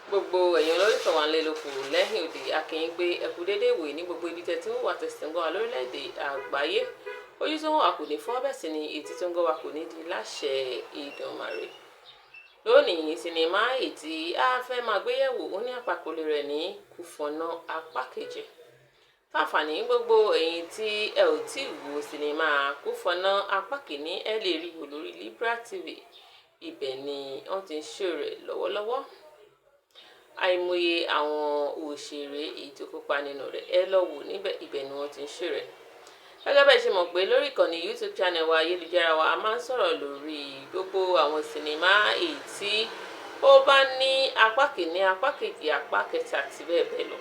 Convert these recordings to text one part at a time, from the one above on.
Gbogbo ẹ̀yin olólùfẹ́ wa nílé lóko lẹ́yìn òdì akínyìn pé ẹ kú déédéé wò ní gbogbo ibi tẹ́ tí ń wà tẹ̀sí ń gbọ́ wa lórílẹ̀‐èdè àgbáyé. Ojú tó ń wà kò ní fọ́, bẹ́ẹ̀ sì ni etí tó ń gbọ́ wa kò ní di láṣẹ Ìdùmarè. Lónìí sinimá ètí a fẹ́ máa gbéyẹ̀wò ó ní àpàkòlé rẹ̀ ní Kufonna apá kejì. Fáfàní gbogbo ẹ̀yin tí ẹ ò tí wo sinimá Kufonna apá kìíní ẹ lè rí wò lórí Libra TV. Ibẹ̀ ni wọ́n ti ń ṣó rẹ̀ lọ́wọ́lọ́wọ́. Àìmọye àwọn òṣèré èyí tó kópa nínú rẹ̀ ẹ lọ wò níbẹ̀, ibẹ̀ ni wọ́n ti ń ṣó rẹ̀. Gẹ́gẹ́ bẹ́ẹ̀ ṣe mọ̀ pé lórí ìkànnì YouTube channel wa ayélujára wa a máa ń sọ̀rọ̀ lórí gbogbo àwọn sinimá èyí tí ó bá ní apá kìíní, apá kejì, apá kẹta àti bẹ́ẹ̀ bẹ́ẹ̀ lọ.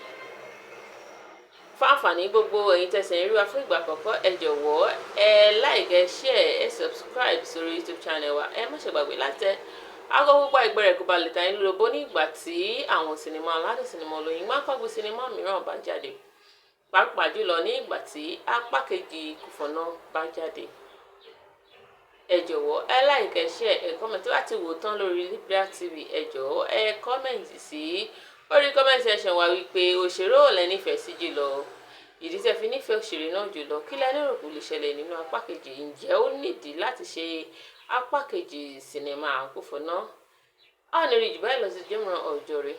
Fáfàní gbogbo ẹ̀yin tẹ̀sán rí wa fún ìgbà àkọ́kọ́ ẹ jọ̀wọ́ ẹ like, ẹ share, ẹ subscribe sórí YouTube channel wa. Ẹ má ṣe gbàgbé láti tẹ aago púpọ̀ ìgbẹ́rẹ̀ kó ba lè ta yín lólobó nígbà tí àwọn sinimá aládùn sinimá olóyin máa ń kọ́gbé sinimá mìíràn bá jáde. Pàápàá jùlọ ní ìgbà tí apá kejì Kufonna bá jáde. Ẹ jọ̀wọ́ ẹ like, ẹ share, ẹ comment láti wò tán lórí Libra TV. Ẹ jọ̀wọ́ ẹ comment sí orí comment section wa wípé òṣèré ò lẹ nífẹ̀ẹ́ sí jùlọ. Ìdí tẹ́ fi nífẹ̀ẹ́ òṣèré náà jùlọ kí lẹ lérò kó lè ṣẹlẹ̀ nínú apá kejì. Ǹjẹ́ ó nídìí láti ṣe apá kejì sinimá Kufonna? A ò ní rí jù báyìí lọ sí jẹ́mọ̀ràn ọjọ́ rẹ̀.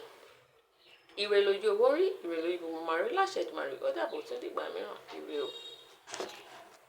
Ire lójú owó rí, ire lójú gbogbo máa rí láṣẹ Ìdùmarè. Ó dàbọ̀ tún dìgbà mìíràn. Ire o.